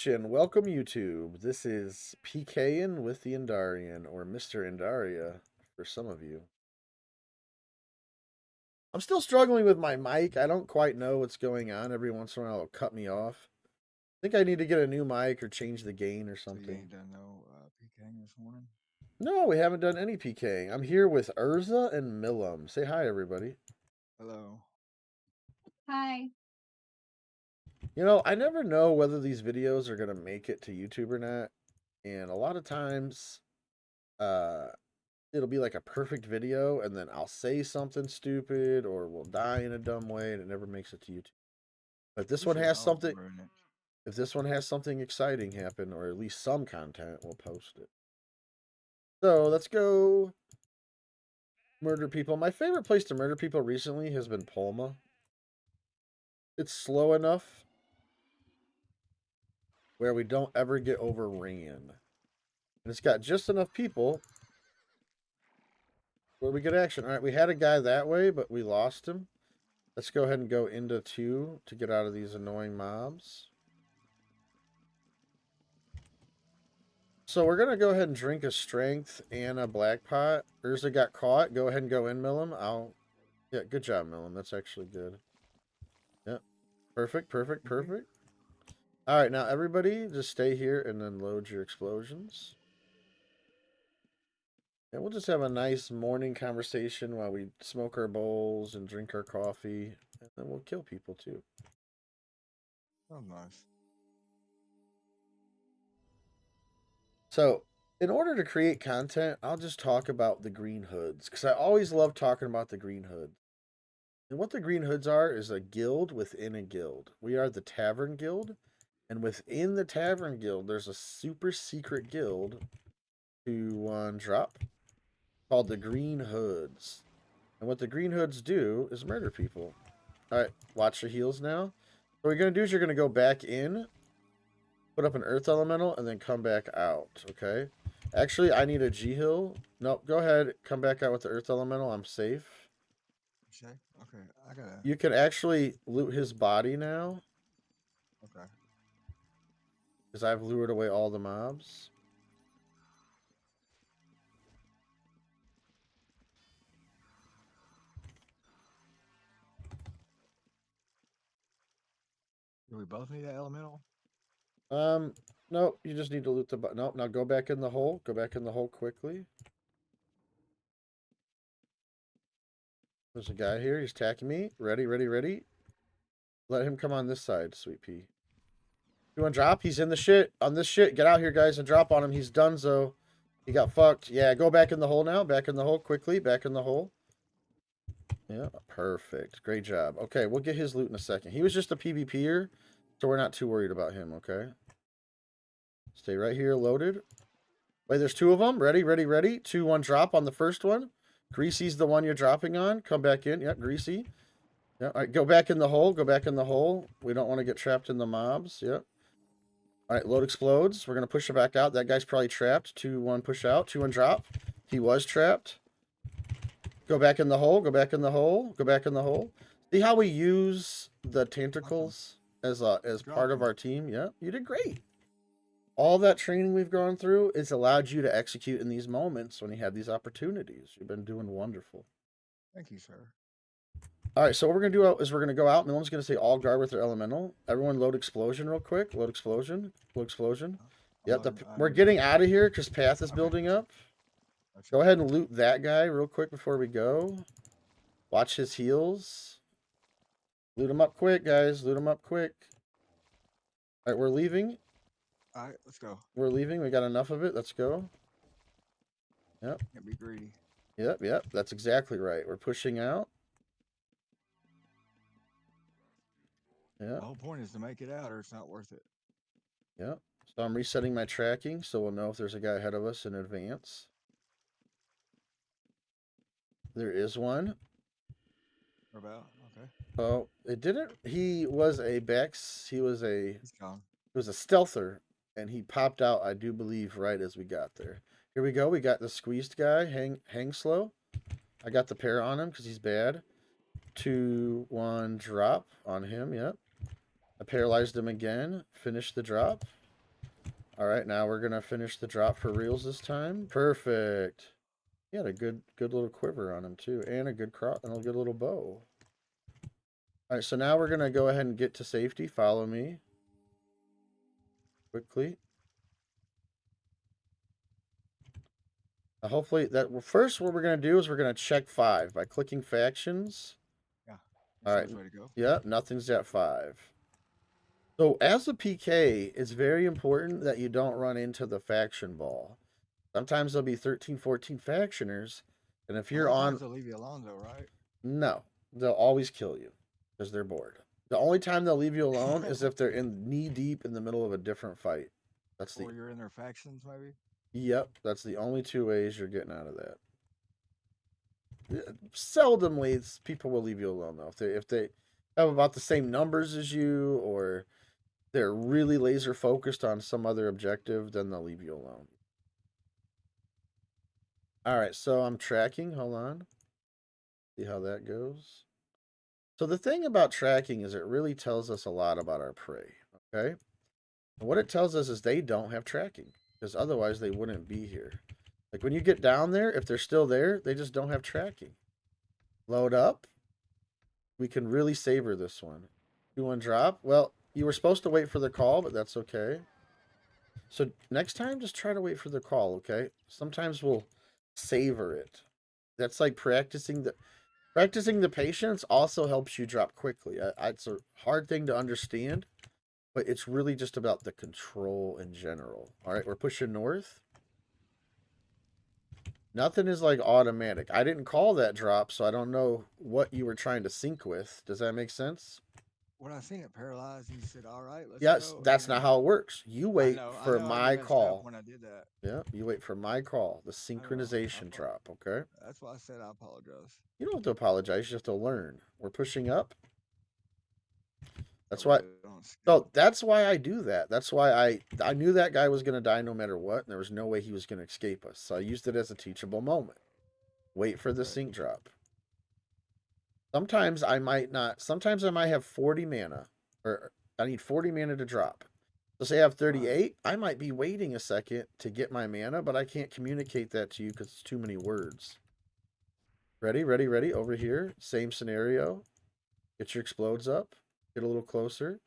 And welcome YouTube. This is PKing with the Indarian, or Mr. Indaria for some of you. I'm still struggling with my mic. I don't quite know what's going on. Every once in a while it'll cut me off. I think I need to get a new mic or change the gain or So you something. ain't done no PKing this morning? No, we haven't done any PKing. I'm here with Urza and Millum. Say hi, everybody. Hello. Hi. You know, I never know whether these videos are going to make it to YouTube or not. And a lot of times, uh, it'll be like a perfect video and then I'll say something stupid or we'll die in a dumb way and it never makes it to YouTube. But this We one should has always something ruin it. if this one has something exciting happen or at least some content, we'll post it. So let's go murder people. My favorite place to murder people recently has been Palma. It's slow enough where we don't ever get overran. And it's got just enough people where we get action. All right, we had a guy that way, but we lost him. Let's go ahead and go into 2 to get out of these annoying mobs. So we're gonna go ahead and drink a strength and a black pot. Urza got caught. Go ahead and go in, Millum. Yeah, good job, Millum. That's actually good. Yep. Perfect, perfect, perfect. Alright, now everybody just stay here and then load your explosions. And we'll just have a nice morning conversation while we smoke our bowls and drink our coffee. And then we'll kill people too. Sounds nice. So, in order to create content, I'll just talk about the green hoods because I always love talking about the green hoods. And what the Green Hoods are is a guild within a guild. We are the Tavern Guild, and within the Tavern Guild, there's a super secret guild to one drop called the Green Hoods. And what the Green Hoods do is murder people. All right, watch your heals now. What you're going to do is you're going to go back in, put up an Earth Elemental, and then come back out, okay? Actually, I need a G-Heal. Nope, go ahead. Come back out with the Earth Elemental. I'm safe. Check. Okay, I gotta. You can actually loot his body now Okay. because I've lured away all the mobs. Do we both need that elemental? Nope, you just need to loot the nope, now go back in the hole. Go back in the hole quickly. There's a guy here. He's attacking me. Ready, ready, ready. Let him come on this side, sweet pea. You want to drop? He's in the shit. On this shit. Get out here, guys, and drop on him. He's donezo. He got fucked. Yeah, go back in the hole now. Back in the hole quickly. Back in the hole. Yeah, perfect. Great job. Okay, we'll get his loot in a second. He was just a PvPer, so we're not too worried about him, okay? Stay right here, loaded. Wait, there's 2 of them. Ready, ready, ready. 2, 1, drop on the first one. Greasy's the one you're dropping on. Come back in. Yep, Greasy. Yep. All right, go back in the hole. Go back in the hole. We don't want to get trapped in the mobs. Yep. All right, load explodes. We're going to push it back out. That guy's probably trapped. 2, 1, push out. 2, 1, drop. He was trapped. Go back in the hole. Go back in the hole. Go back in the hole. See how we use the tentacles as part of our team? Yeah, you did great. All that training we've gone through has allowed you to execute in these moments when you have these opportunities. You've been doing wonderful. Thank you, sir. All right, so what we're going to do is we're going to go out. No one's going to say all guard with their elemental. Everyone load explosion real quick. Load explosion. Load explosion. Yep, we're getting out of here because path is building up. Go ahead and loot that guy real quick before we go. Watch his heals. Loot him up quick, guys. Loot him up quick. All right, we're leaving. All right, let's go. We're leaving. We got enough of it. Let's go. Yep. Can't be greedy. Yep, yep. That's exactly right. We're pushing out. Yeah. The whole point is to make it out, or it's not worth it. Yeah. So I'm resetting my tracking so we'll know if there's a guy ahead of us in advance. There is one. What about? Okay. Oh, it didn't. He was a Bex. He was a stealther, and he popped out, I do believe, right as we got there. Here we go. We got the squeezed guy. Hang slow. I got the pair on him because he's bad. 2, 1, drop on him. Yep. I paralyzed him again. Finish the drop. All right, now we're gonna finish the drop for reals this time. Perfect. He had a good little quiver on him too, and a good and a good little bow. All right, so now we're gonna go ahead and get to safety. Follow me quickly. Hopefully first what we're gonna do is we're gonna check 5 by clicking factions. Yeah. All right. Which way to go? Yep, nothing's at 5. So as a PK, it's very important that you don't run into the faction ball. Sometimes there'll be 13, 14 factioners, and if A you're lot of on, times they'll leave you alone though, right? no, they'll always kill you because they're bored. The only time they'll leave you alone is if they're in knee deep in the middle of a different fight. That's the Or you're in their factions, maybe. Yep, that's the only 2 ways you're getting out of that. Seldomly, people will leave you alone though. If they have about the same numbers as you, or they're really laser focused on some other objective, then they'll leave you alone. All right, so I'm tracking. Hold on. See how that goes. So the thing about tracking is it really tells us a lot about our prey. Okay. And what it tells us is they don't have tracking because otherwise they wouldn't be here. Like when you get down there, if they're still there, they just don't have tracking. Load up. We can really savor this one. 2-1 drop. Well, you were supposed to wait for the call, but that's okay. So next time, just try to wait for the call, okay? Sometimes we'll savor it. That's like practicing the patience also helps you drop quickly. It's a hard thing to understand, but it's really just about the control in general. All right, we're pushing north. Nothing is like automatic. I didn't call that drop, so I don't know what you were trying to sync with. Does that make sense? When I seen it paralyzed, he said, "All right, let's Yes, go." that's not And how it works. You I wait know, I for know, I my messed up call. when I did that. Yeah, you wait for my call, the I know. synchronization drop, okay? That's why I said I apologize. You don't have to apologize, you have to learn. We're pushing up. That's Hope why they don't skip. so that's why I do that. That's why I knew that guy was gonna die no matter what, and there was no way he was gonna escape us. So I used it as a teachable moment. Wait for the Right. sync drop. Sometimes I might not. Sometimes I might have 40 mana, or I need 40 mana to drop. So say I have Right. 38, I might be waiting a second to get my mana, but I can't communicate that to you because it's too many words. Ready, ready, ready. Over here, same scenario. Get your explodes up. Get a little closer.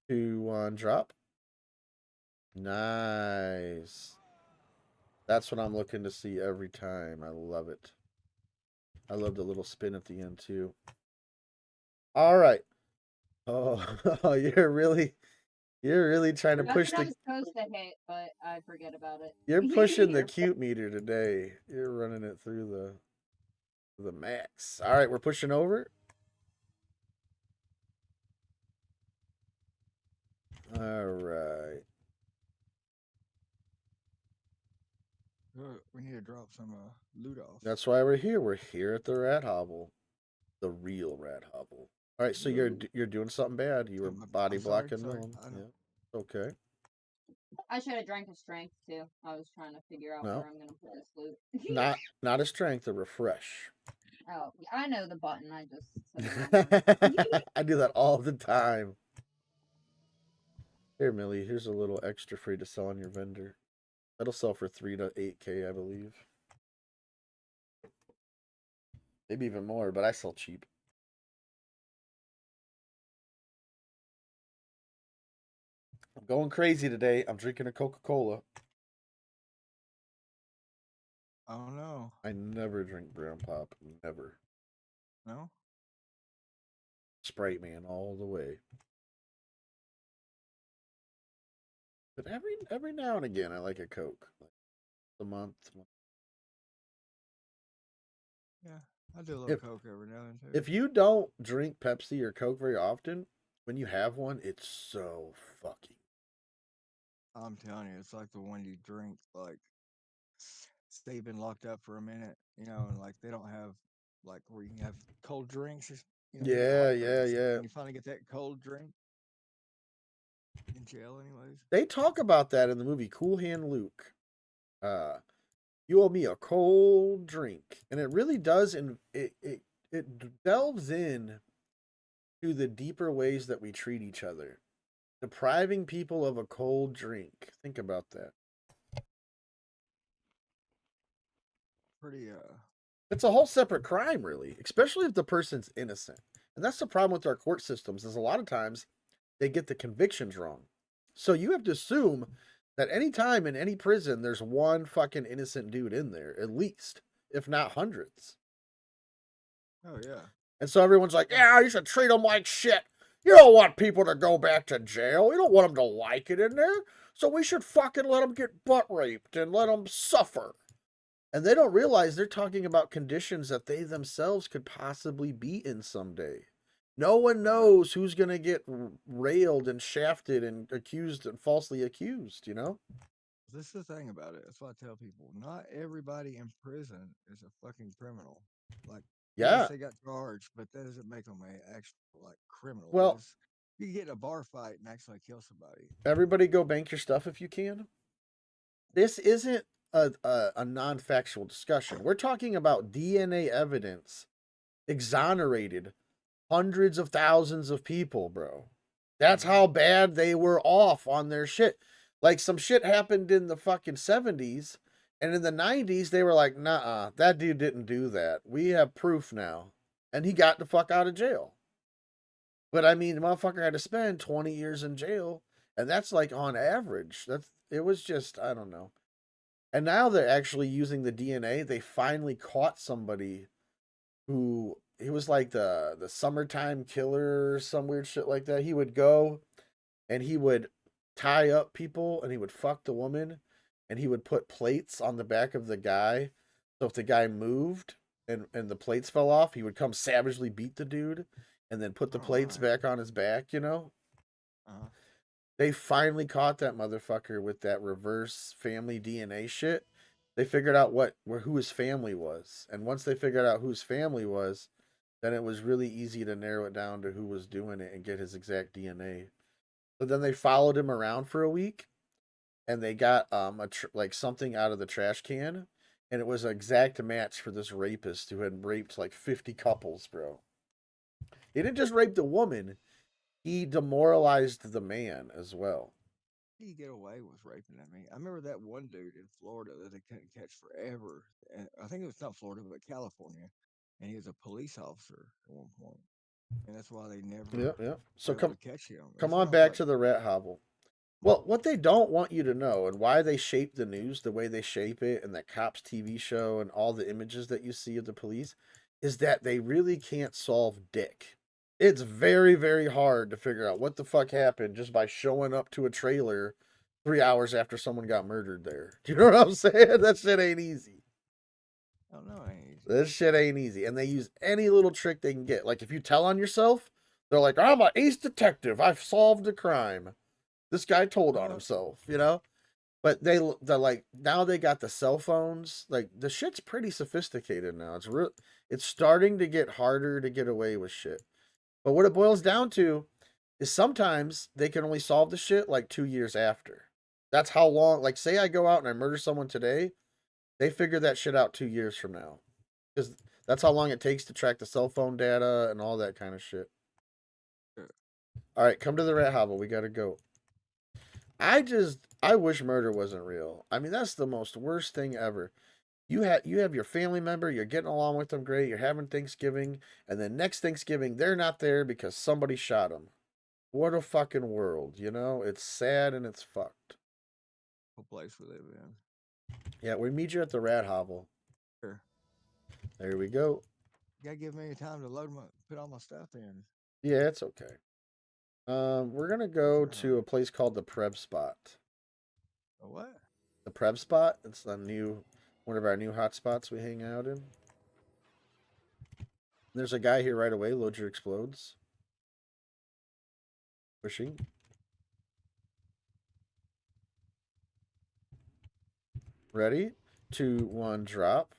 2-1 drop. Nice. That's what I'm looking to see every time. I love it. I love the little spin at the end too. All right. Oh, you're really trying to That's push what I the was supposed to hit, but I forget about it. you're pushing the cute meter today. You're running it through the max. All right, we're pushing over. All right. We need to drop some loot off. That's why we're here. We're here at the rat hovel. The real rat hovel. All right, so you're doing something bad. You were body I'm sorry. blocking Sorry. Willem. I know. Yeah. Okay. I should have drank a strength too. I was trying to figure out No. where I'm gonna put this loot. Not a strength, a refresh. Oh, I know the button. I just said the wrong one. I do that all the time. Here, Millie, here's a little extra free to sell on your vendor. That'll sell for 3 to 8K, I believe. Maybe even more, but I sell cheap. I'm going crazy today. I'm drinking a Coca-Cola. Oh no. I never drink brown pop. Never. No. Sprite man all the way. But every now and again I like a Coke. Like a month. Yeah. I do a little If Coke every now and then if too. you don't drink Pepsi or Coke very often, when you have one, it's so fucking. I'm telling you, it's like the one you drink, like, say you've been locked up for a minute, and like they don't have, like, where you can have cold drinks, you get Yeah, heartburn yeah, and stuff, yeah. and you finally get that cold drink in jail, anyways. They talk about that in the movie Cool Hand Luke. Uh, you owe me a cold drink, and it really does, and it delves in to the deeper ways that we treat each other. Depriving people of a cold drink. Think about that. Pretty It's a whole separate crime, really, especially if the person's innocent. And that's the problem with our court systems is a lot of times they get the convictions wrong. So you have to assume that any time in any prison, there's one fucking innocent dude in there, at least, if not hundreds. oh yeah. And so everyone's like, yeah, you should treat them like shit. You don't want people to go back to jail. You don't want them to like it in there. So we should fucking let them get butt raped and let them suffer. And they don't realize they're talking about conditions that they themselves could possibly be in someday. No one knows who's going to get railed and shafted and accused and falsely accused, you know? This is the thing about it. That's why I tell people not everybody in prison is a fucking criminal. Like, yes, Yeah. they got charged, but that doesn't make them a actual like criminal. Well, Just, you can get in a bar fight and actually kill somebody. everybody go bank your stuff if you can. This isn't a non factual discussion. We're talking about DNA evidence exonerated hundreds of thousands of people, bro. That's how bad they were off on their shit. Like some shit happened in the fucking 70s, and in the 90s, they were like, nah, that dude didn't do that. We have proof now. And he got the fuck out of jail. But I mean, the motherfucker had to spend 20 years in jail. And that's like on average. It was just, I don't know. And now they're actually using the DNA. They finally caught somebody who he was like the summertime killer or some weird shit like that. He would go and he would tie up people and he would fuck the woman and he would put plates on the back of the guy. So if the guy moved and the plates fell off, he would come savagely beat the dude and then put the Oh plates my. back on his back, you know? Uh-huh. They finally caught that motherfucker with that reverse family DNA shit. They figured out who his family was. And once they figured out who his family was, then it was really easy to narrow it down to who was doing it and get his exact DNA. So then they followed him around for a week, and they got like something out of the trash can, and it was an exact match for this rapist who had raped like 50 couples, bro. He didn't just rape the woman; he demoralized the man as well. How do you get away with raping? I mean, I remember that one dude in Florida that they couldn't catch forever. And I think it was not Florida, but California. And he was a police officer at one point. And that's why they Yeah, never yeah. So were able to catch him. come That's on why I was back like, to the rat hovel. Well, what they don't want you to know and why they shape the news the way they shape it and that cops TV show and all the images that you see of the police is that they really can't solve dick. It's very, very hard to figure out what the fuck happened just by showing up to a trailer 3 hours after someone got murdered there. Do you know what I'm saying? That shit ain't easy. I don't know. It ain't easy. This shit ain't easy. And they use any little trick they can get. Like if you tell on yourself, they're like, I'm an ace detective. I've solved a crime. This guy told on himself, you know? But they're like now they got the cell phones. Like the shit's pretty sophisticated now. It's starting to get harder to get away with shit. But what it boils down to is sometimes they can only solve the shit like 2 years after. That's how long. Like say I go out and I murder someone today, they figure that shit out 2 years from now because that's how long it takes to track the cell phone data and all that kind of shit. All right, come to the rat hovel. We gotta go. I wish murder wasn't real. I mean, that's the most worst thing ever. You have your family member, you're getting along with them great, you're having Thanksgiving, and then next Thanksgiving they're not there because somebody shot them. What a fucking world, you know? It's sad and it's fucked. What place we live in. Yeah, we meet you at the rat hovel. Sure. There we go. You gotta give me time to put all my stuff in. Yeah, it's okay. We're gonna go to a place called the Preb Spot. A what? The Preb Spot. It's one of our new hotspots we hang out in. There's a guy here right away. Load your explodes. Pushing. Ready? 2, 1, drop.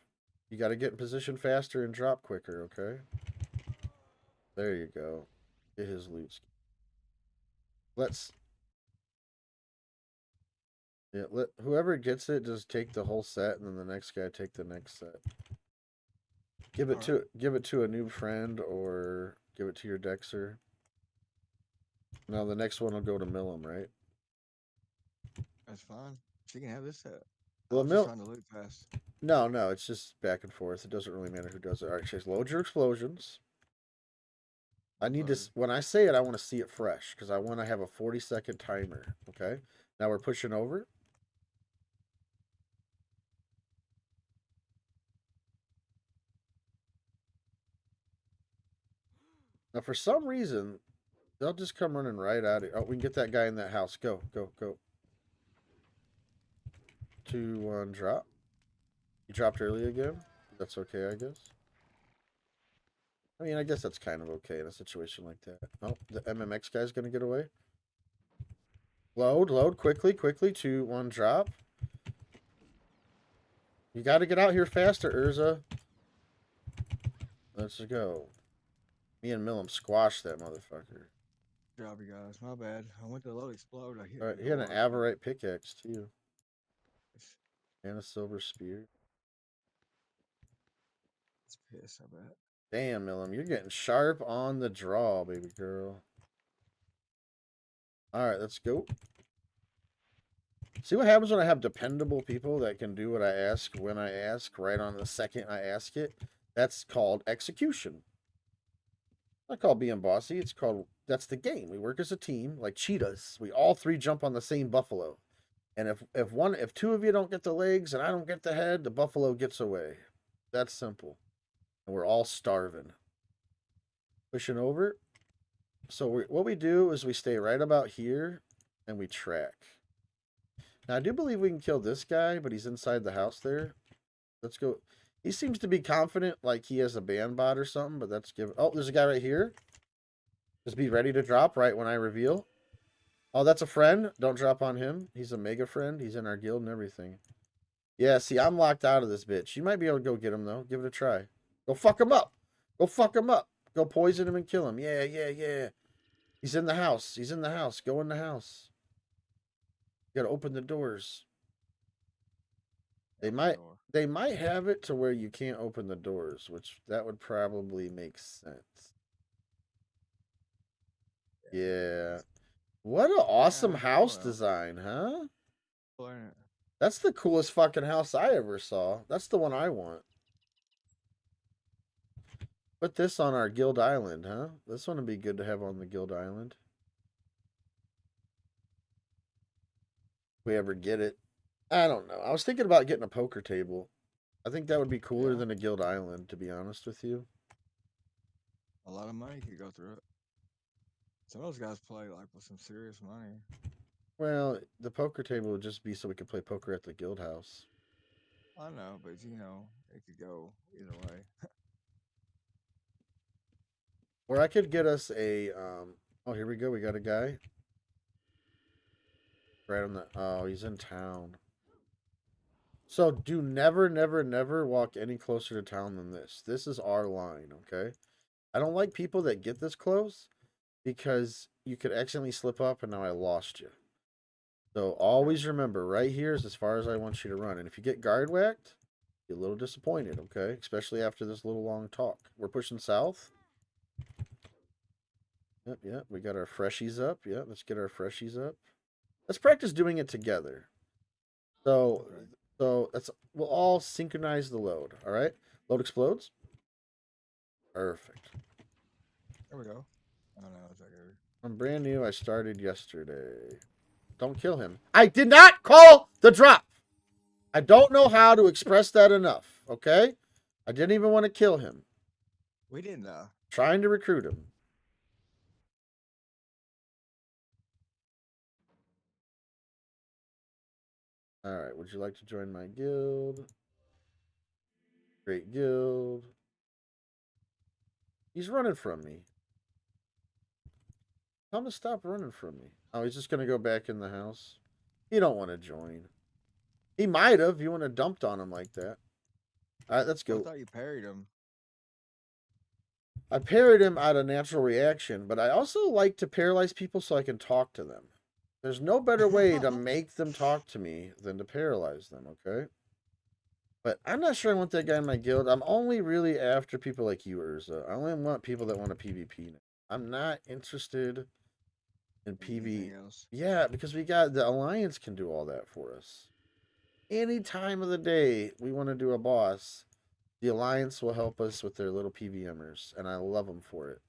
You got to get in position faster and drop quicker, okay? There you go. Get his loot. Let whoever gets it just take the whole set, and then the next guy take the next set. Give it to a new friend or give it to your Dexter. Now the next one will go to Millum, right? That's fine. She can have this set. I Well, was just trying to loot fast. No, it's just back and forth. It doesn't really matter who does it. All right, Chase, load your explosions. I need to, when I say it, I want to see it fresh because I want to have a 40-second timer. Okay. Now we're pushing over. Now, for some reason, they'll just come running right out of. Oh, we can get that guy in that house. Go, go, go. 2, 1, drop. You dropped early again. That's okay, I guess. I mean, I guess that's kind of okay in a situation like that. Oh, the MMX guy's going to get away. Load, load, quickly, quickly. 2, 1, drop. You got to get out here faster, Urza. Let's go. Me and Millum squashed that motherfucker. Good job, you guys. My bad. I went to load explode. I hit All right, the he had an door. Averite pickaxe, too. And a silver spear. It's piss, I bet. Damn, Millum, you're getting sharp on the draw, baby girl. All right, let's go. See what happens when I have dependable people that can do what I ask when I ask, right on the second I ask it? That's called execution. Not called being bossy. It's called, that's the game. We work as a team, like cheetahs. We all three jump on the same buffalo. And if two of you don't get the legs and I don't get the head, the buffalo gets away. That's simple. And we're all starving. Pushing over. So what we do is we stay right about here and we track. Now, I do believe we can kill this guy, but he's inside the house there. Let's go. He seems to be confident, like he has a band bot or something, but that's give. Oh, there's a guy right here. Just be ready to drop right when I reveal. Oh, that's a friend. Don't drop on him. He's a mega friend. He's in our guild and everything. Yeah, see, I'm locked out of this bitch. You might be able to go get him, though. Give it a try. Go fuck him up. Go fuck him up. Go poison him and kill him. Yeah, yeah, yeah. He's in the house. He's in the house. Go in the house. You gotta open the doors. They might have it to where you can't open the doors, which that would probably make sense. Yeah. What an awesome house design, huh? That's the coolest fucking house I ever saw. That's the one I want. Put this on our guild island, huh? This one would be good to have on the guild island. If we ever get it. I don't know. I was thinking about getting a poker table. I think that would be cooler than a guild island, to be honest with you. A lot of money could go through it. Some of those guys play like with some serious money. Well, the poker table would just be so we could play poker at the guild house. I know, but you know, it could go either way. Or I could get us a oh, here we go. We got a guy. Right on the oh, he's in town. So do never, never, never walk any closer to town than this. This is our line, okay? I don't like people that get this close because you could accidentally slip up and now I lost you. So always remember, right here is as far as I want you to run. And if you get guard whacked, be a little disappointed, okay? Especially after this little long talk. We're pushing south. Yep, yep. We got our freshies up. Yep, let's get our freshies up. Let's practice doing it together. So, we'll all synchronize the load. All right, load explodes. Perfect. There we go. Oh no, it's like I'm brand new. I started yesterday. Don't kill him. I did not call the drop. I don't know how to express that enough. Okay, I didn't even want to kill him. We didn't. Trying to recruit him. All right. Would you like to join my guild? Great guild. He's running from me. Tell him to stop running from me. Oh, he's just going to go back in the house. He don't want to join. He might have. You want to dumped on him like that. All right, let's go. I thought you parried him. I parried him out of natural reaction, but I also like to paralyze people so I can talk to them. There's no better way to make them talk to me than to paralyze them, okay? But I'm not sure I want that guy in my guild. I'm only really after people like you, Urza. I only want people that want a PvP. I'm not interested And than anything PV. else. Yeah, because we got the Alliance can do all that for us. Any time of the day we want to do a boss, the Alliance will help us with their little PVMers, and I love them for it.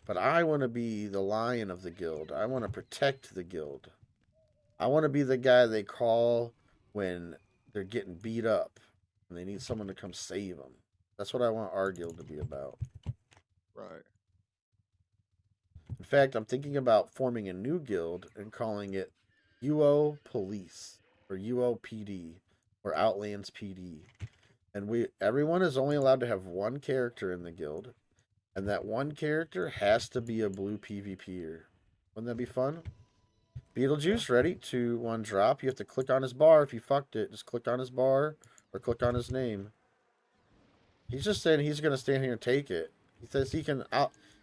But I want to be the lion of the guild. I want to protect the guild. I want to be the guy they call when they're getting beat up and they need someone to come save them. That's what I want our guild to be about. Right. In fact, I'm thinking about forming a new guild and calling it UO Police or UOPD or Outlands PD. And everyone is only allowed to have one character in the guild, and that one character has to be a blue PvPer. Wouldn't that be fun? Yeah. Beetlejuice, ready? 2, 1, drop. You have to click on his bar. If you fucked it, just click on his bar or click on his name. He's just saying he's gonna stand here and take it. He says he can.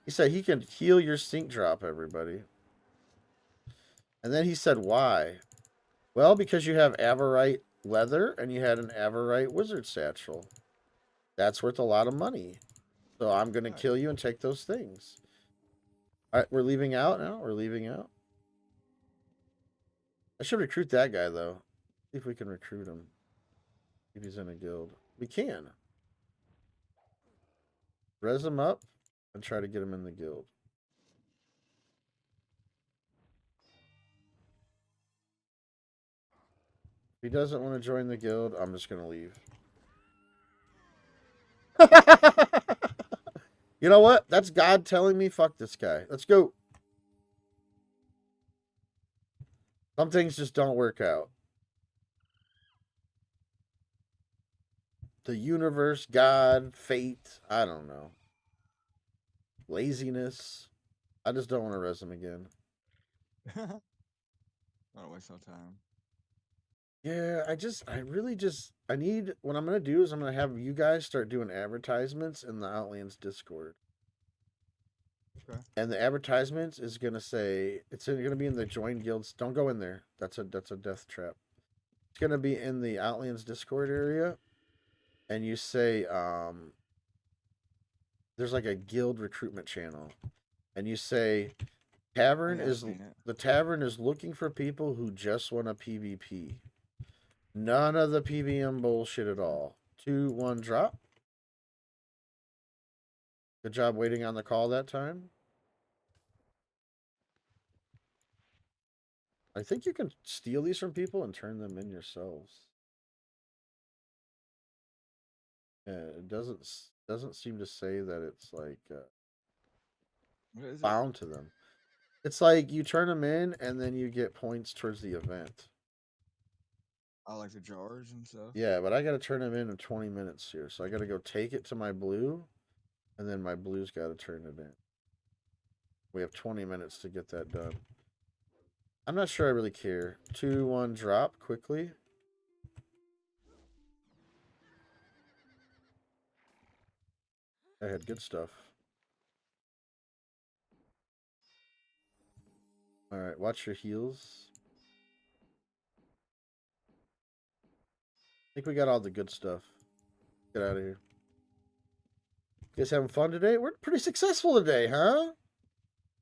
He said he can heal your sync drop, everybody. And then he said, why? Well, because you have Averite leather and you had an Averite wizard satchel. That's worth a lot of money. So I'm gonna Right. kill you and take those things. All right, we're leaving out now. We're leaving out. I should recruit that guy though. See if we can recruit him. If he's in a guild, we can. Res him up and try to get him in the guild. If he doesn't want to join the guild, I'm just gonna leave. You know what? That's God telling me, fuck this guy. Let's go. Some things just don't work out. The universe, God, fate, I don't know. Laziness. I just don't want to res him again. Not waste no time. Yeah, I need, what I'm going to do is I'm going to have you guys start doing advertisements in the Outlands Discord. Okay. And the advertisements is going to say, it's going to be in the join guilds. Don't go in there. That's a death trap. It's going to be in the Outlands Discord area. And you say, there's like a guild recruitment channel. And you say, Oh, yeah, I've seen it. the tavern is looking for people who just want a PvP. None of the PVM bullshit at all. 2, 1, drop. Good job waiting on the call that time. I think you can steal these from people and turn them in yourselves. Yeah, it doesn't seem to say that it's like What is it? bound to them. It's like you turn them in and then you get points towards the event. I like the jars and stuff. Yeah, but I got to turn them in 20 minutes here. So I got to go take it to my blue, and then my blue's got to turn it in. We have 20 minutes to get that done. I'm not sure I really care. 2, 1, drop quickly. I had good stuff. All right, watch your heals. I think we got all the good stuff. Get out of here. You guys having fun today? We're pretty successful today, huh?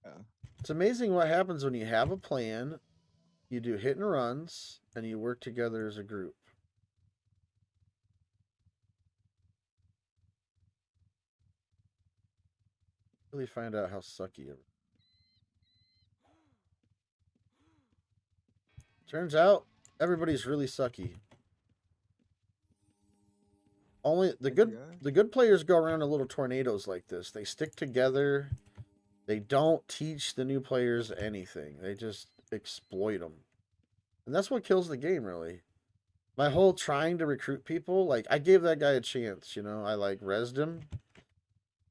Yeah. It's amazing what happens when you have a plan, you do hit and runs, and you work together as a group. Really find out how sucky it is. Turns out everybody's really sucky. Only the good players go around in little tornadoes like this. They stick together. They don't teach the new players anything. They just exploit them. And that's what kills the game, really. My whole trying to recruit people, like, I gave that guy a chance, you know? I, like, rezzed him.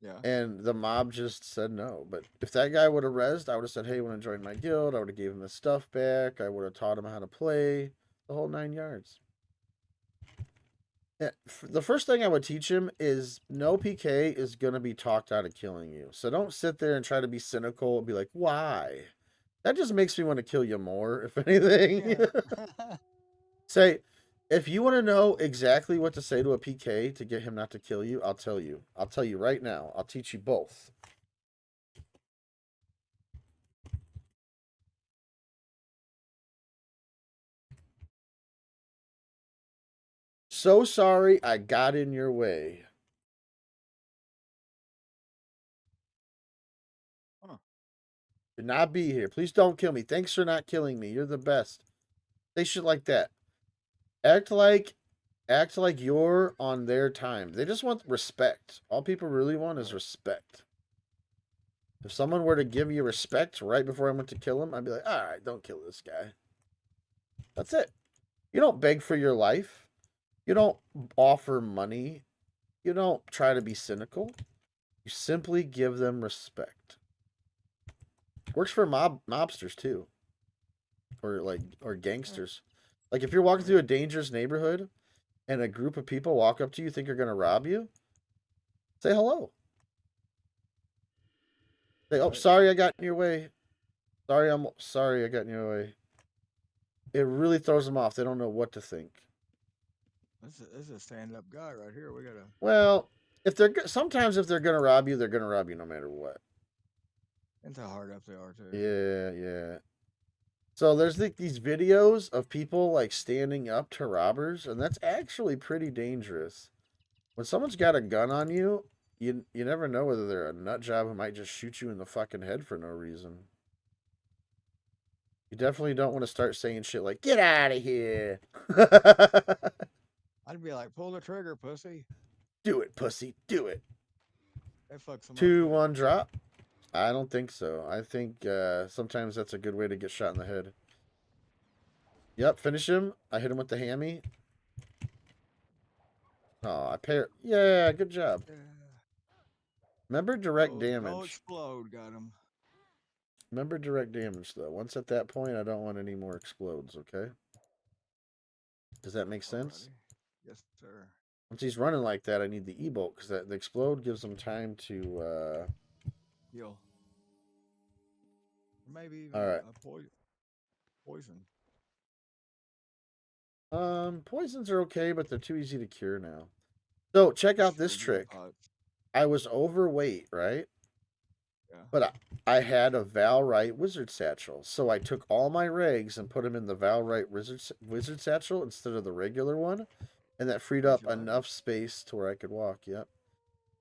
Yeah. And the mob just said no. But if that guy would have rezzed, I would have said, hey, you want to join my guild? I would have gave him his stuff back. I would have taught him how to play. The whole 9 yards. Yeah, the first thing I would teach him is no PK is going to be talked out of killing you. So don't sit there and try to be cynical and be like, why? That just makes me want to kill you more, if anything. Yeah. Say, if you want to know exactly what to say to a PK to get him not to kill you, I'll tell you. I'll tell you right now. I'll teach you both. so sorry I got in your way. Huh. Should not be here. Please don't kill me. Thanks for not killing me. You're the best. Say shit like that. Act like you're on their time. They just want respect. All people really want is Right. respect. If someone were to give you respect right before I went to kill him, I'd be like, all right, don't kill this guy. That's it. You don't beg for your life. You don't offer money. You don't try to be cynical. You simply give them respect. Works for mobsters too, or Right. gangsters. Like if you're walking Right. through a dangerous neighborhood and a group of people walk up to you, think you're gonna rob you, say hello. Say, oh, Right. sorry I got in your way. Sorry I got in your way. It really throws them off. They don't know what to think. This is a stand-up guy right here. We gotta. Well, sometimes if they're gonna rob you, they're gonna rob you no matter what. That's how hard up they are too. Yeah, yeah. So there's these videos of people like standing up to robbers, and that's actually pretty dangerous. When someone's got a gun on you, you never know whether they're a nut job who might just shoot you in the fucking head for no reason. You definitely don't want to start saying shit like "Get out of here." I'd be like, pull the trigger, pussy. Do it, pussy. Do it. That fucks them up Two, good. one, drop. I don't think so. I think sometimes that's a good way to get shot in the head. Yep, finish him. I hit him with the hammy. Oh, I pair. Yeah, good job. Yeah. Remember direct Oh, don't damage. explode. Got him. Remember direct damage, though. Once at that point, I don't want any more explodes, okay? Does that make sense? Alrighty. Yes, sir. Once he's running like that, I need the E-bolt, because the explode gives him time to, Heal. Maybe even Alright. a poison. Poisons are okay, but they're too easy to cure now. So, check out this Destroy trick. grandpots. I was overweight, right? Yeah. But I had a Valrite Wizard Satchel. So I took all my regs and put them in the Valrite Wizard Satchel instead of the regular one. And that freed How'd up you like it? enough space to where I could walk. Yep.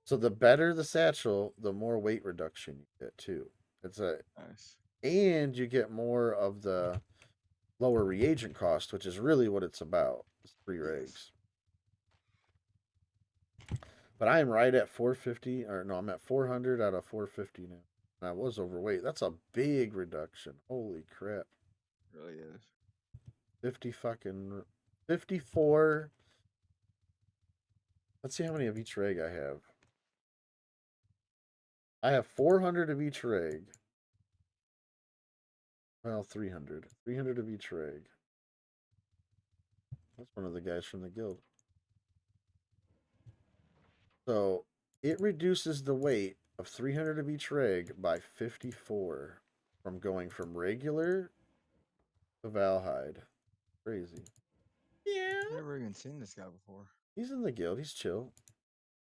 So the better the satchel, the more weight reduction you get too. Nice. And you get more of the lower reagent cost, which is really what it's about. It's 3 Yes. regs. But I am right at 450, or no, I'm at 400 out of 450 now. And I was overweight. That's a big reduction. Holy crap. Really is. 50 fucking 54. Let's see how many of each reg I have. I have 400 of each reg. Well, 300. 300 of each reg. That's one of the guys from the guild. So it reduces the weight of 300 of each reg by 54 from going from regular to Valhide. Crazy. Yeah. Never even seen this guy before. He's in the guild. He's chill.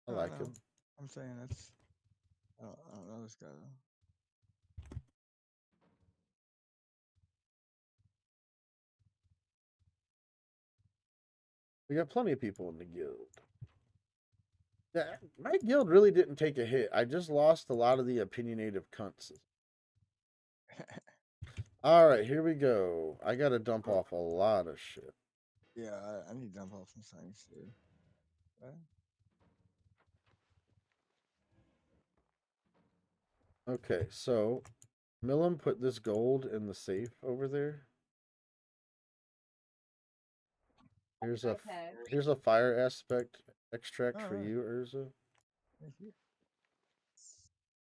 I No, I like know. him. I'm saying that's. I don't know this guy though. We got plenty of people in the guild. Yeah, my guild really didn't take a hit. I just lost a lot of the opinionative cunts. All right, here we go. I got to dump Oh, off a lot of shit. yeah, I need to dump off some things too. Right? Okay, so Millum put this gold in the safe over there. Okay. Here's a fire aspect extract All for right. you, Urza. Thank you.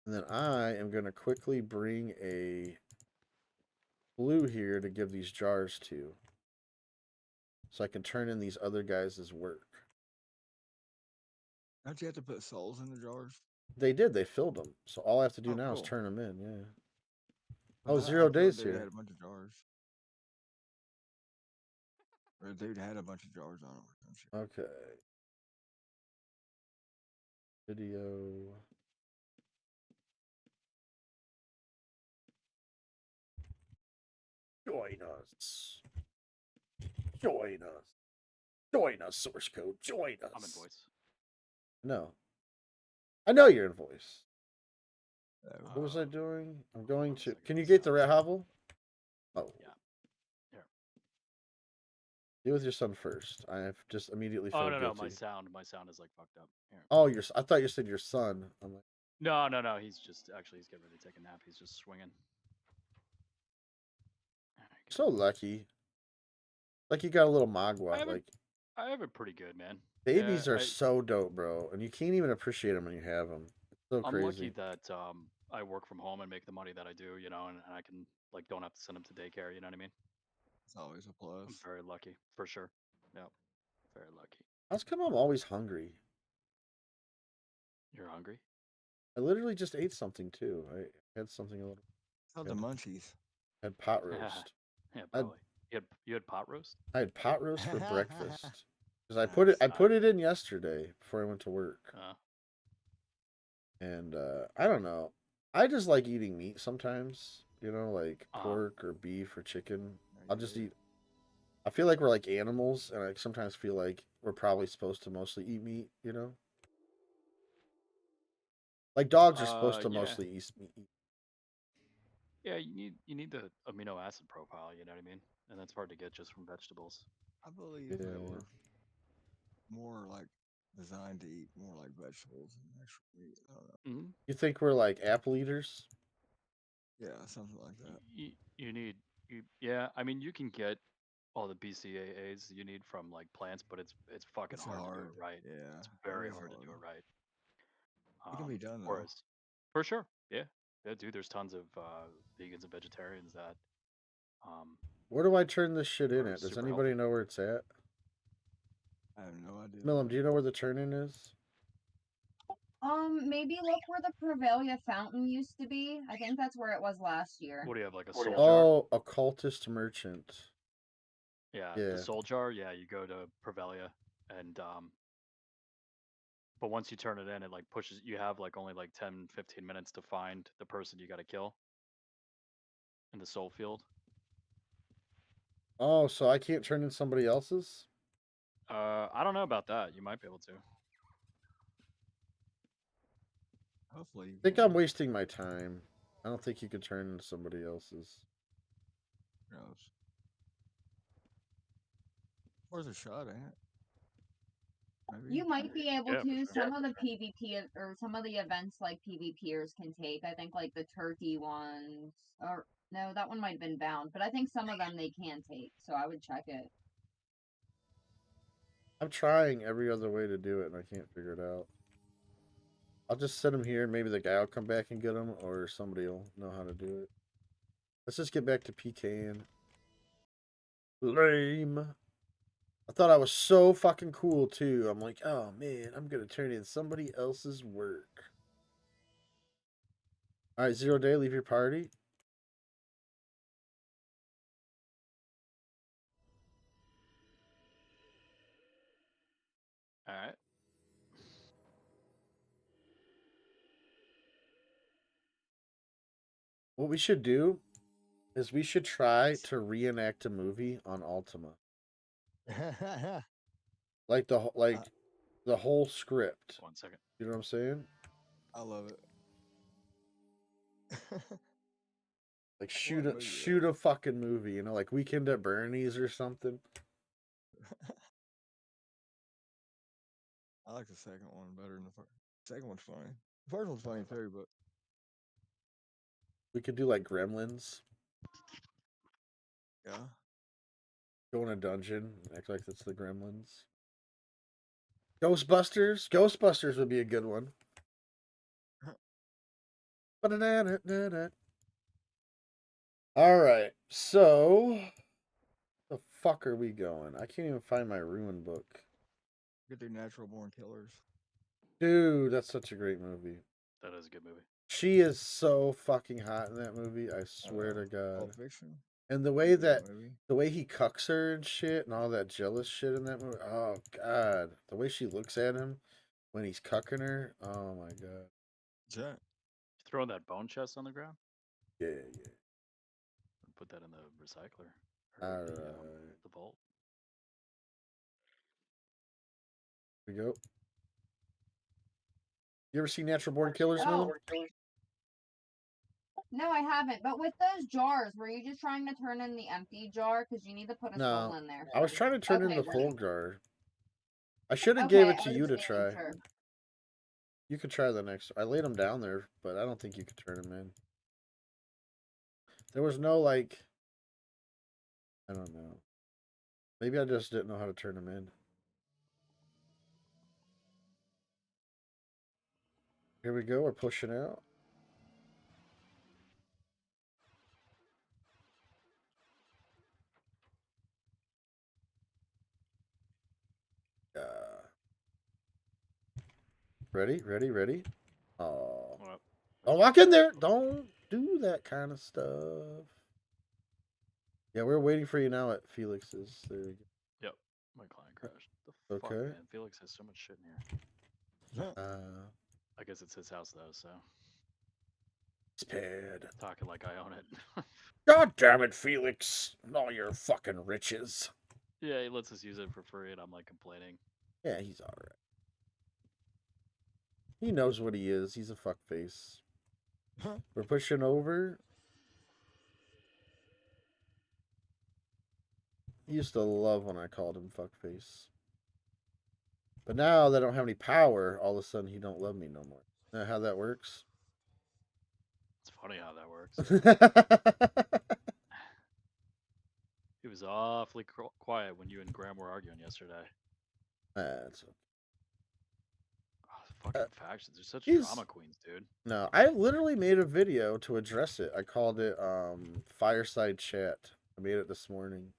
And then I am gonna quickly bring a blue here to give these jars to. So I can turn in these other guys' work. Don't you have to put souls in the jars? They did, they filled them. So all I have to do Oh, now is cool. turn them in, yeah. Oh, 'Cause I 0 killed a days dude that here. had a bunch of jars. Or a dude had a bunch of jars on him or some shit. Okay. Video. Join us. Join us. Join us, source code. Join us. I'm in voice. No. I know you're in voice. What was I Uh, doing? I'm hold going on a to. second, Can you let's get the see. red hovel? Oh. Yeah. Here. Deal with your son first. I have just immediately Oh felt no, guilty. my sound is like fucked up. Here. Oh, I thought you said your son. I'm like, No. He's just he's getting ready to take a nap. He's just swinging. so lucky. Like you got a little magua. Like I have it pretty good, man. babies are so dope, bro, and you can't even appreciate them when you have them. It's so I'm lucky crazy. that I work from home and make the money that I do, you know, and I can like don't have to send them to daycare. You know what I mean? It's always a plus. I'm very lucky for sure. Yep, very lucky. How's come I'm always hungry? You're hungry? I literally just ate something too. I had something a little. Called the munchies. Had pot roast. Yeah, probably. You had pot roast? I had pot roast for breakfast because I Nice. put it in yesterday before I went to work. And I don't know. I just like eating meat sometimes. You know, like pork or beef or chicken. I'll just eat. I feel like we're like animals, and I sometimes feel like we're probably supposed to mostly eat meat. You know, like dogs are supposed to mostly eat meat. Yeah, you need the amino acid profile. You know what I mean? And that's hard to get just from vegetables. I believe they were more like designed to eat more like vegetables than actual meat. I don't know. Mm-hmm. You think we're like apple eaters? Yeah, something like that. You need yeah. I mean, you can get all the BCAAs you need from like plants, but it's fucking hard to do it right. Yeah, It's very hard to do it right. It can be done though. Whereas, for sure, yeah, dude. There's tons of vegans and vegetarians that. Where do I turn this shit in at? Does super anybody healthy. know where it's at? I have no idea. Millum, do you know where the turn in is? Maybe look where the Prevalia fountain used to be. I think that's where it was last year. What do you have, like a soul jar? Oh, occultist merchant. Yeah, the soul jar. Yeah, you go to Prevalia, and but once you turn it in, it like pushes. You have like only like 10, 15 minutes to find the person you got to kill in the soul field. Oh, so I can't turn in somebody else's? I don't know about that. You might be able to. Hopefully. I think I'm wasting my time. I don't think you could turn into somebody else's. Gross. Where's a shot at? Maybe. You might be able Yeah, to. for sure. Some of the PvP or some of the events like PvPers can take. I think like the turkey ones, or no, that one might have been bound, but I think some of them they can take. So I would check it. I'm trying every other way to do it, and I can't figure it out. I'll just set him here, and maybe the guy will come back and get him, or somebody will know how to do it. Let's just get back to PKing. Lame. I thought I was so fucking cool, too. I'm like, oh, man, I'm going to turn in somebody else's work. All right, 0 day, leave your party. All right. What we should do is we should try to reenact a movie on Ultima. Like the whole script. 1 second. You know what I'm saying? I love it. Like shoot a fucking movie, you know, like Weekend at Bernie's or something. I like the second one better than the first. Second one's funny. The first one's funny too, but We could do like Gremlins. yeah. Go in a dungeon, act like that's the Gremlins. Ghostbusters. Ghostbusters would be a good one. All right, so the fuck are we going? I can't even find my ruin book. Get their natural born killers. Dude, that's such a great movie. That is a good movie. She is so fucking hot in that movie. I swear to God. Pulp Fiction. And the way the way he cucks her and shit, and all that jealous shit in that movie. Oh God, the way she looks at him when he's cucking her. Oh my God. Jack. Throwing that bone chest on the ground. Yeah. Put that in the recycler. All Or right. the vault. go. You ever see Natural Born Killers, Miller? No, I haven't. But with those jars, were you just trying to turn in the empty jar? Because you need to put a soul No, in there. I was trying to turn in Okay, the full jar. I should have okay, gave it I to was you to making try. sure. You could try the next. I laid them down there, but I don't think you could turn them in. There was no like. I don't know. Maybe I just didn't know how to turn them in. Here we go. We're pushing out. Ready, ready, ready. Oh. Well, Don't walk in there. Don't do that kind of stuff. Yeah, we're waiting for you now at Felix's. There we go. yep. My client crashed. The fuck, Okay. man. Felix has so much shit in here. I guess it's his house though, so It's bad. talking like I own it. God damn it, Felix. All your fucking riches. Yeah, he lets us use it for free, and I'm like complaining. Yeah, he's alright. He knows what he is. He's a fuckface. We're pushing over. He used to love when I called him fuckface. But now that I don't have any power, all of a sudden he don't love me no more. Know how that works? It's funny how that works. He was awfully quiet when you and Graham were arguing yesterday. That's okay. Oh, fucking factions. They're such he's- drama queens, dude. No, I literally made a video to address it. I called it Fireside Chat. I made it this morning.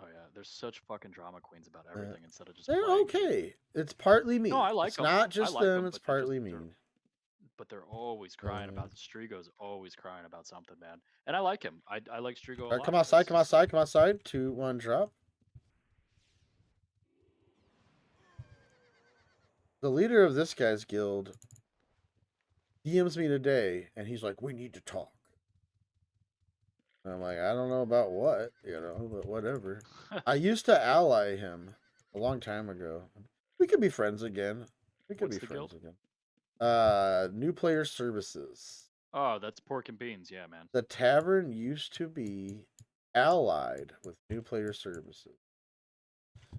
Oh yeah, they're such fucking drama queens about everything instead of just They're playing. okay. It's partly me. No, I like it's them. not I just like them, them, it's but they're partly just- me. But they're always crying about Strigo's always crying about something, man. And I like him. I like Strigo a All lot. right, come but outside, it's come just outside, come outside. 2, 1, drop. The leader of this guy's guild DMs me today, and he's like, "We need to talk." And I'm like, "I don't know about what, but whatever." I used to ally him a long time ago. We could be friends again. We could What's be the friends guild? again. New Player Services. Oh, that's pork and beans, yeah, man. The tavern used to be allied with New Player Services.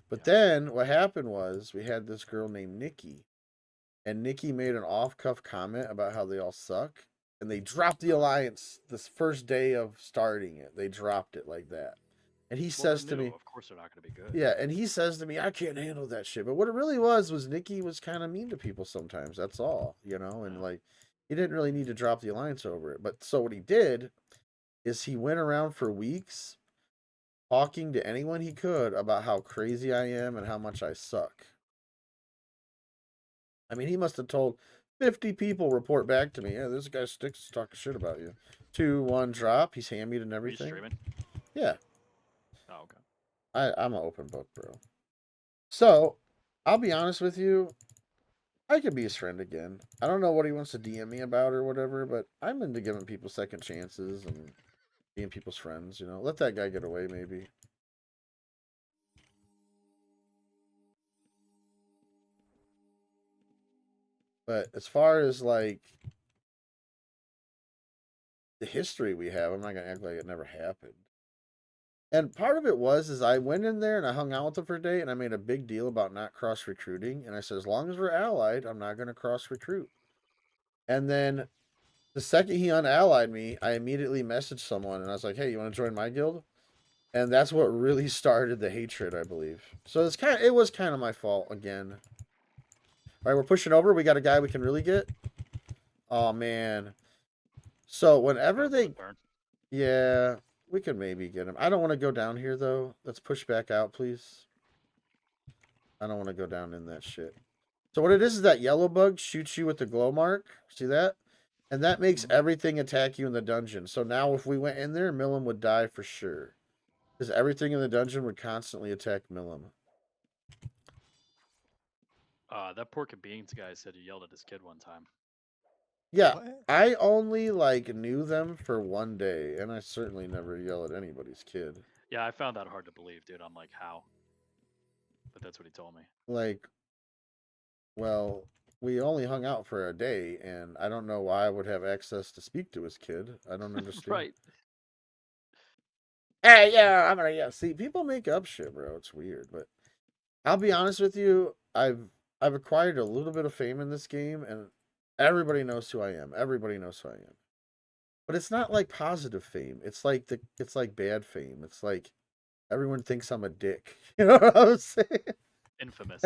But Yeah. then what happened was we had this girl named Nikki, and Nikki made an off-cuff comment about how they all suck, and they dropped the alliance this first day of starting it. They dropped it like that. And he says to me, Of course they're not going to be good. yeah, and he says to me, "I can't handle that shit." But what it really was Nikki was kind of mean to people sometimes. That's all, and Yeah. like he didn't really need to drop the alliance over it. But so what he did is he went around for weeks talking to anyone he could about how crazy I am and how much I suck. I mean, he must have told 50 people report back to me, "Yeah, this guy sticks talking shit about you." 2, 1, drop. He's hammered and Are you everything. streaming? Yeah, Oh, okay. I'm an open book, bro. So, I'll be honest with you. I could be his friend again. I don't know what he wants to DM me about or whatever, but I'm into giving people second chances and being people's friends, Let that guy get away, maybe. But as far as, like, the history we have, I'm not going to act like it never happened. And part of it is I went in there and I hung out with him for a day and I made a big deal about not cross-recruiting. And I said, as long as we're allied, I'm not going to cross-recruit. And then the second he unallied me, I immediately messaged someone and I was like, "Hey, you want to join my guild?" And that's what really started the hatred, I believe. So it was kind of my fault again. All right, we're pushing over. We got a guy we can really get. Oh man. So whenever yeah, we could maybe get him. I don't want to go down here though. Let's push back out, please. I don't want to go down in that shit. So what it is that yellow bug shoots you with the glow mark. See that? And that makes everything attack you in the dungeon. So now if we went in there, Millum would die for sure. Because everything in the dungeon would constantly attack Millum. That pork and beans guy said he yelled at his kid one time. Yeah, What? I only knew them for one day, and I certainly never yell at anybody's kid. Yeah, I found that hard to believe, dude. I'm like, how? But that's what he told me. Like, Well, we only hung out for a day, and I don't know why I would have access to speak to his kid. I don't understand. Right. Hey, yeah, I'm gonna yeah. See, people make up shit, bro. It's weird, but I'll be honest with you. I've acquired a little bit of fame in this game, and everybody knows who I am. Everybody knows who I am. But it's not like positive fame. It's like bad fame. It's like everyone thinks I'm a dick. You know what I'm saying? And Infamous.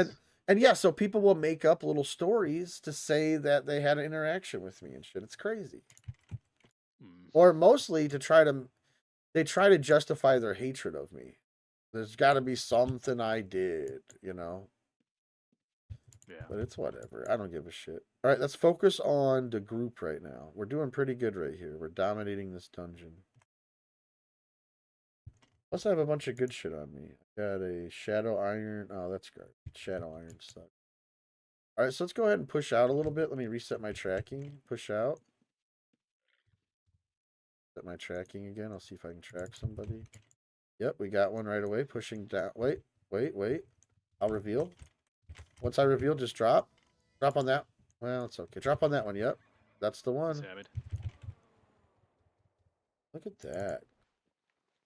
and yeah, so people will make up little stories to say that they had an interaction with me and shit. It's crazy. Hmm. Or mostly to try to they try to justify their hatred of me. There's got to be something I did, you know. Yeah. But it's whatever. I don't give a shit. All right, let's focus on the group right now. We're doing pretty good right here. We're dominating this dungeon. Plus, I have a bunch of good shit on me. I got a shadow iron. Oh, that's good. Shadow iron stuff. All right, so let's go ahead and push out a little bit. Let me reset my tracking. Push out. Set my tracking again. I'll see if I can track somebody. Yep, we got one right away. Pushing down. Wait, wait, wait. I'll reveal. Once I reveal, just drop. Drop on that. Well, it's okay. Drop on that one. Yep. That's the one. Samid. Look at that.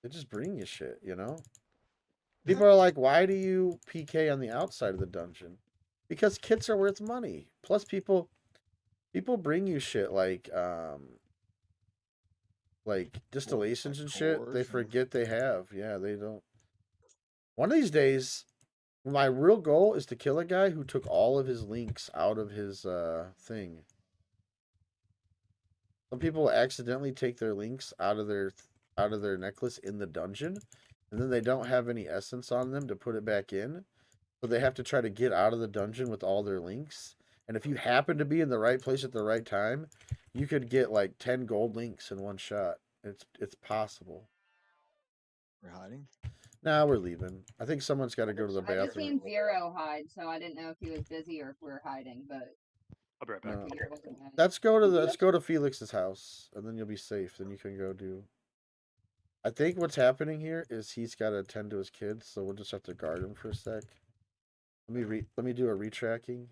They just bring you shit, you know? People are like, why do you PK on the outside of the dungeon? Because kits are worth money. Plus people bring you shit like distillations like and shit. They cores and forget they have. Yeah, they don't. One of these days, my real goal is to kill a guy who took all of his links out of his thing. Some people accidentally take their links out of their necklace in the dungeon, and then they don't have any essence on them to put it back in. So they have to try to get out of the dungeon with all their links. And if you happen to be in the right place at the right time, you could get like 10 gold links in one shot. It's possible. we're hiding. Now we're leaving. I think someone's got to go to the I just bathroom. seen Zero hide, so I didn't know if he was busy or if we were hiding, but I'll be right back. No. he wasn't hiding. Let's go to Felix's house, and then you'll be safe. Then you can go do. I think what's happening here is he's got to attend to his kids, so we'll just have to guard him for a sec. Let me do a retracking.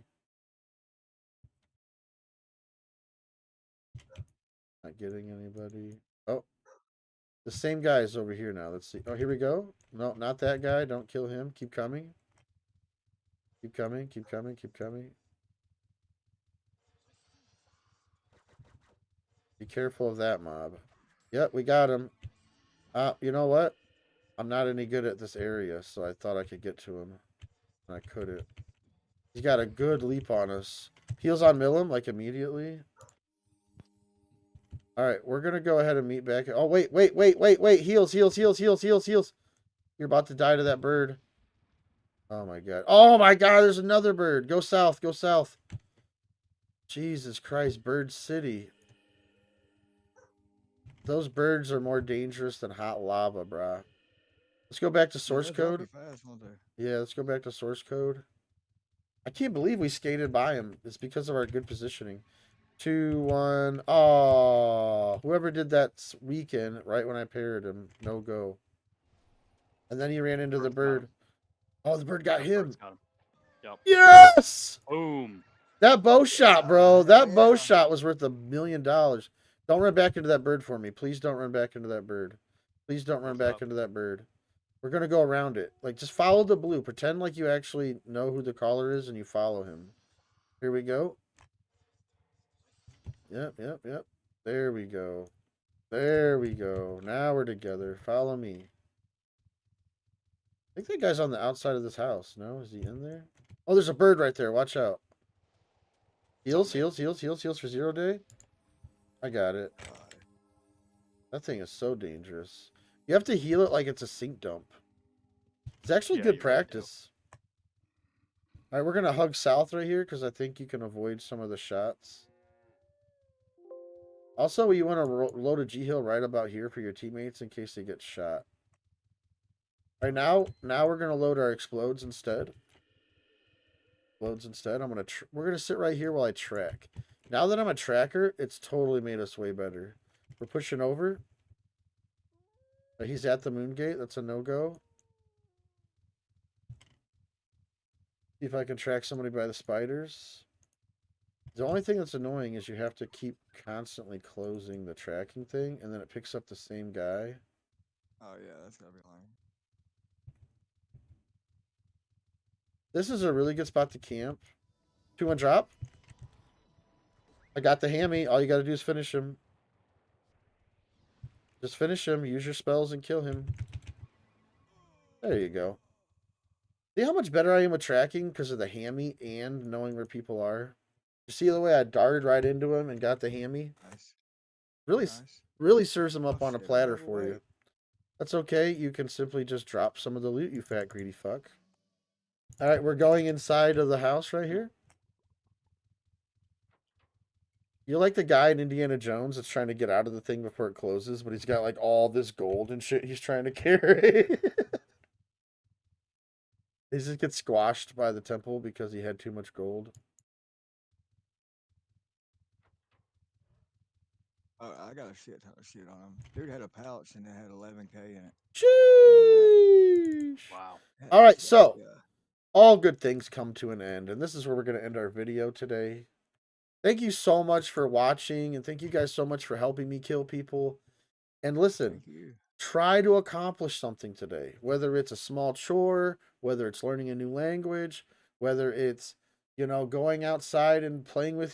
Not getting anybody. Oh, the same guy is over here now. Let's see. Oh, here we go. No, not that guy. Don't kill him. Keep coming. Keep coming. Keep coming. Keep coming. Be careful of that mob. Yep, we got him. You know what? I'm not any good at this area, so I thought I could get to him. And I couldn't. He's got a good leap on us. Heals on Millum, like immediately. Alright, we're gonna go ahead and meet back. Oh, wait, wait, wait, wait, wait. Heals, heals, heals, heals, heals, heals. You're about to die to that bird. Oh my god. Oh my god, there's another bird. Go south, go south. Jesus Christ, Bird City. Those birds are more dangerous than hot lava, brah. Let's go back to source They'll drop code. you fast, won't they? Yeah, let's go back to source code. I can't believe we skated by him. It's because of our good positioning. 2, 1. Oh, whoever did that weekend, right when I paired him, no go. And then he ran into the Bird's got him. bird. Oh, the bird got Yep, him. bird's got him. Yep. Yes! Boom. That bow shot, bro. Hell That bow yeah. shot was worth $1 million. Don't run back into that bird for me. Please don't run back into that bird. Please don't run What's back up? into that bird. We're going to go around it. Like, just follow the blue. Pretend like you actually know who the caller is and you follow him. Here we go. Yep, yep, yep. There we go. There we go. Now we're together. Follow me. I think that guy's on the outside of this house. No? Is he in there? Oh, there's a bird right there. Watch out. Heals, heals, heals, heals, heals for 0 day. I got it. God. That thing is so dangerous. You have to heal it like it's a sink dump. It's actually Yeah, good you really do. practice. All right, we're going to hug south right here because I think you can avoid some of the shots. Also, you want to load a G-Hill right about here for your teammates in case they get shot. All right, now we're going to load our explodes instead. Explodes instead. We're going to sit right here while I track. Now that I'm a tracker, it's totally made us way better. We're pushing over. He's at the moon gate. That's a no-go. See if I can track somebody by the spiders. The only thing that's annoying is you have to keep constantly closing the tracking thing, and then it picks up the same guy. Oh yeah, that's gotta be lame. This is a really good spot to camp. 2-1 drop. I got the hammy. All you got to do is finish him. Just finish him. Use your spells and kill him. There you go. See how much better I am with tracking because of the hammy and knowing where people are? You see the way I darted right into him and got the hammy? Nice. Really, Nice. really serves him up Oh, on a shit, I'm platter for you. overweight. That's okay. You can simply just drop some of the loot, you fat greedy fuck. All right, we're going inside of the house right here. You're like the guy in Indiana Jones that's trying to get out of the thing before it closes, but he's got like all this gold and shit he's trying to carry. He just gets squashed by the temple because he had too much gold. Oh, I got a shit ton of shit on him. Dude had a pouch and it had 11K in it. Sheesh. Wow. Had All right, shit, so yeah. all good things come to an end, and this is where we're going to end our video today. Thank you so much for watching, and thank you guys so much for helping me kill people. And listen, Thank you. try to accomplish something today, whether it's a small chore, whether it's learning a new language, whether it's, going outside and playing with